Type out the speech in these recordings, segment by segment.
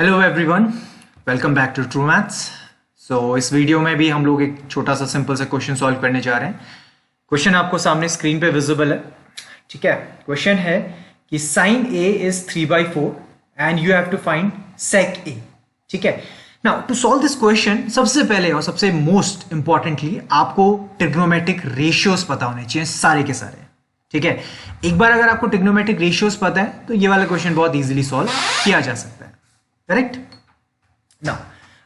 Hello everyone, welcome back to true maths. इस video में भी हम लोग एक छोटा सा सिंपल सा क्वेश्चन सॉल्व करने जा रहे हैं। क्वेश्चन आपको सामने स्क्रीन पे विजिबल है, ठीक है। क्वेश्चन है कि sine A is 3/4 and you have to find sec A, ठीक है। Now to solve this question सबसे पहले और सबसे मोस्ट इंपॉर्टेंटली आपको ट्रिग्नोमेट्रिक रेशियोज पता होने चाहिए, सारे के सारे, ठीक है। एक बार अगर आपको ट्रिग्नोमेट्रिक रेशियोज पता है तो ये वाला क्वेश्चन बहुत इजीली सॉल्व किया जा सकता है, करेक्ट। नाउ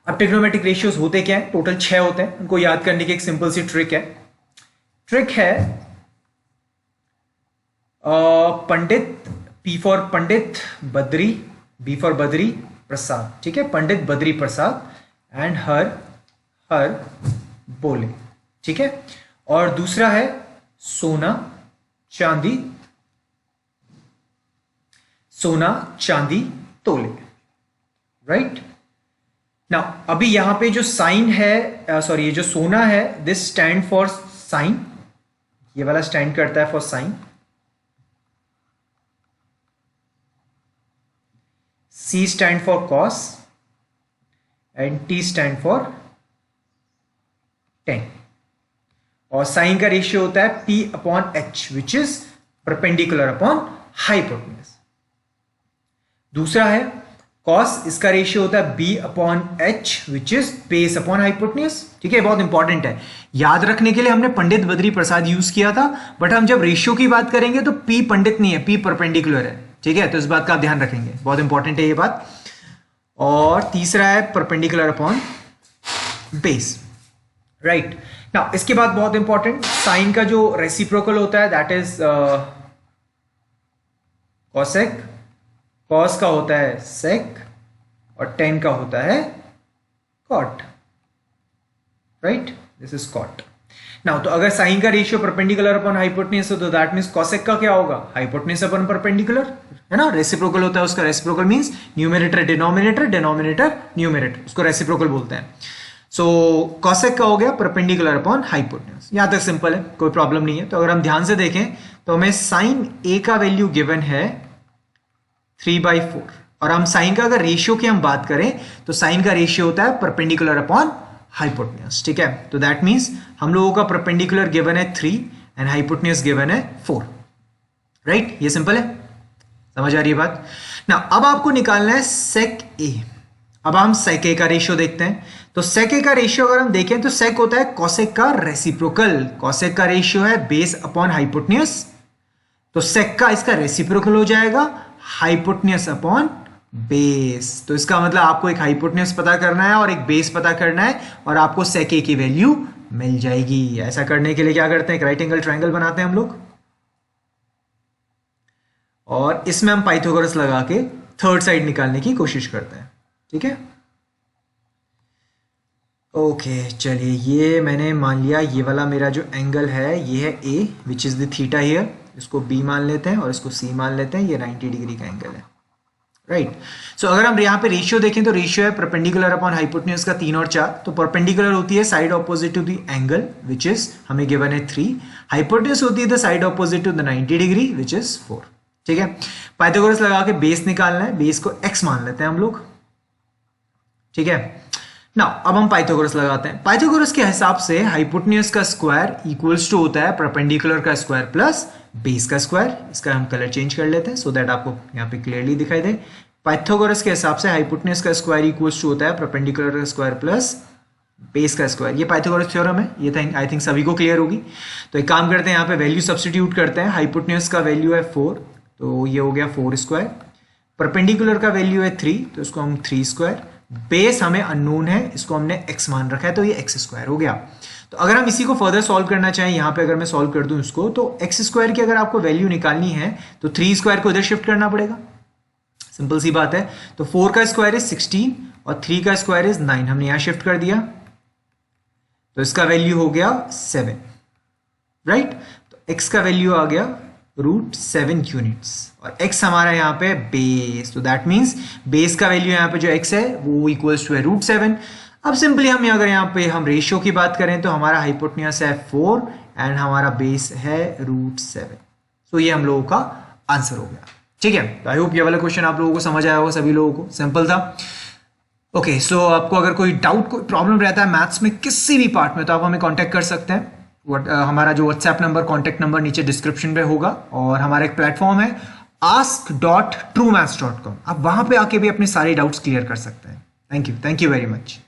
अब ट्रिग्नोमेट्रिक रेशियोज होते क्या है? टोटल 6 होते हैं। उनको याद करने की एक सिंपल सी ट्रिक है। ट्रिक है Pandit, P for Pandit, Badri, B for Badri Prasad, ठीक है। पंडित बद्री प्रसाद एंड हर हर बोले, ठीक है। और दूसरा है सोना चांदी, सोना चांदी तोले, राइट। नाउ अभी यहां पे जो साइन है, सॉरी ये जो सोना है, दिस स्टैंड फॉर साइन, ये वाला स्टैंड करता है for sine. C stand for cos and T stand for tan. और साइन का रेशियो होता है P/H which is perpendicular upon hypotenuse. दूसरा है कॉस, इसका रेशियो होता है B/H which is base upon hypotenuse, ठीक है। बहुत इंपॉर्टेंट है, याद रखने के लिए हमने पंडित बद्री प्रसाद यूज किया था, बट हम जब रेशियो की बात करेंगे तो P पंडित नहीं है, P परपेंडिकुलर है, ठीक है। तो इस बात का आप ध्यान रखेंगे, बहुत इंपॉर्टेंट है ये बात। और तीसरा है perpendicular upon base, right. Now इसके बाद बहुत इंपॉर्टेंट, साइन का जो रेसिप्रोकल होता है दैट इज कॉसेक, कॉस का होता है सेक और टेन का होता है cot, right. This is cot. Now तो अगर साइन का रेशियो परपेंडिकुलर अपॉन हाइपोटेन्यूज हो तो दैट मींस कॉसेक का क्या होगा? हाइपोटेन्यूज अपॉन परपेंडिकुलर, है ना। रेसिप्रोकल होता है उसका, reciprocal means numerator denominator, denominator numerator, उसको रेसिप्रोकल बोलते हैं। सो कॉसेक का हो गया परपेंडिकुलर अपॉन हाइपोटेन्यूज। यहां तक सिंपल है, कोई प्रॉब्लम नहीं है। तो अगर हम ध्यान से देखें तो हमें साइन ए का वैल्यू गिवन है 3/4, और हम साइन का अगर रेशियो की हम बात करें तो साइन का रेशियो होता है परपेंडिकुलर अपॉन हाइपोटेन्यूज, ठीक है। तो दैट मींस हम लोगों का परपेंडिकुलर गिवन है 3 एंड हाइपोटेन्यूज गिवन है 4, राइट। ये सिंपल है, समझ आ रही है बात ना। अब आपको निकालना है सेक ए। अब हम सेक ए का रेशियो देखते हैं। तो सेक ए का रेशियो अगर हम देखें तो सेक होता है कॉसेक का रेसिप्रोकल। कॉसेक का रेशियो है बेस अपॉन हाइपोटेन्यूज, तो सेक का इसका रेसिप्रोकल हो जाएगा हाइपोटेन्यूज अपॉन बेस। तो इसका मतलब आपको एक हाइपोटेन्यूज पता करना है और एक बेस पता करना है, और आपको सेक ए की वैल्यू मिल जाएगी। ऐसा करने के लिए क्या करते हैं, एक राइट एंगल ट्रायंगल बनाते हैं हम लोग, और इसमें हम पाइथागोरस लगा के थर्ड साइड निकालने की कोशिश करते हैं, ठीक है। ओके चलिए, ये मैंने मान लिया, ये वाला मेरा जो एंगल है ये है A which is the theta here, इसको बी मान लेते हैं और इसको सी मान लेते हैं। ये 90 डिग्री का एंगल है, राइट। सो अगर हम यहाँ पे रेशियो देखें तो रेशियो है परपेंडिकुलर अपॉन हाइपोटेन्यूज का 3 और 4। तो परपेंडिकुलर होती है side opposite to the angle which is हमें गिवन है 3, हाइपोटेन्यूज होती है the side opposite to the 90 degree which is 4, ठीक है। पाइथागोरस लगा के बेस निकालना है, बेस को x मान लेते हैं हम लोग, ठीक है। नाउ अब हम पाइथागोरस लगाते हैं। पाइथागोरस के हिसाब से हाइपोटेन्यूज का स्क्वायर इक्वल्स टू होता है परपेंडिकुलर का स्क्वायर प्लस बेस का स्क्वायर। इसका हम कलर चेंज कर लेते हैं सो दैट आपको यहाँ पे क्लियरली दिखाई दे। पाइथागोरस के हिसाब से हाइपोटेन्यूज का स्क्वायर इक्वल्स टू होता है परपेंडिकुलर का स्क्वायर प्लस बेस का स्क्वायर। ये पाइथागोरस थ्योरम है, ये आई थिंक सभी को क्लियर होगी। तो एक काम करते हैं, यहाँ पे वैल्यू सब्सटीट्यूट करते हैं। हाइपोटेन्यूज का वैल्यू है 4, तो ये हो गया 4 स्क्वायर। परपेंडिकुलर का वैल्यू है 3, तो इसको हम 3 स्क्वायर। बेस हमें अननोन है, इसको हमने x मान रखा है, तो ये x स्क्वायर हो गया। तो अगर हम इसी को फर्दर सॉल्व करना चाहें, यहाँ पे अगर मैं सॉल्व कर दूं इसको, तो x स्क्वायर की अगर आपको वैल्यू निकालनी है तो 3 स्क्वायर को इधर शिफ्ट करना पड़ेगा, सिंपल सी बात है। तो 4 का स्क्वायर इज 16 और 3 का स्क्वायर इज 9, हमने यहां शिफ्ट कर दिया, तो इसका वैल्यू हो गया 7, राइट। तो x का वैल्यू आ गया √7 यूनिट्स, और x हमारा यहाँ पे बेस, तो दैट मींस बेस का वैल्यू यहाँ पे जो x है वो इक्वल्स टू है √7। अब सिंपली हम अगर यहाँ पे हम रेशियो की बात करें तो हमारा हाइपोटेन्यूज है 4 एंड हमारा बेस है √7। सो ये हम लोगों का आंसर हो गया, ठीक है। आई होप ये वाला क्वेश्चन आप लोगों को समझ आया होगा, सभी लोगों को सिंपल था। ओके, सो आपको अगर कोई डाउट, कोई प्रॉब्लम रहता है मैथ्स में किसी भी पार्ट में, तो आप हमें कांटेक्ट कर सकते हैं। हमारा जो व्हाट्सएप नंबर, कांटेक्ट नंबर नीचे डिस्क्रिप्शन में होगा, और हमारा एक प्लेटफॉर्म है ask.truemaths.com, आप वहां पे आके भी अपने सारे डाउट्स क्लियर कर सकते हैं। Thank you very much.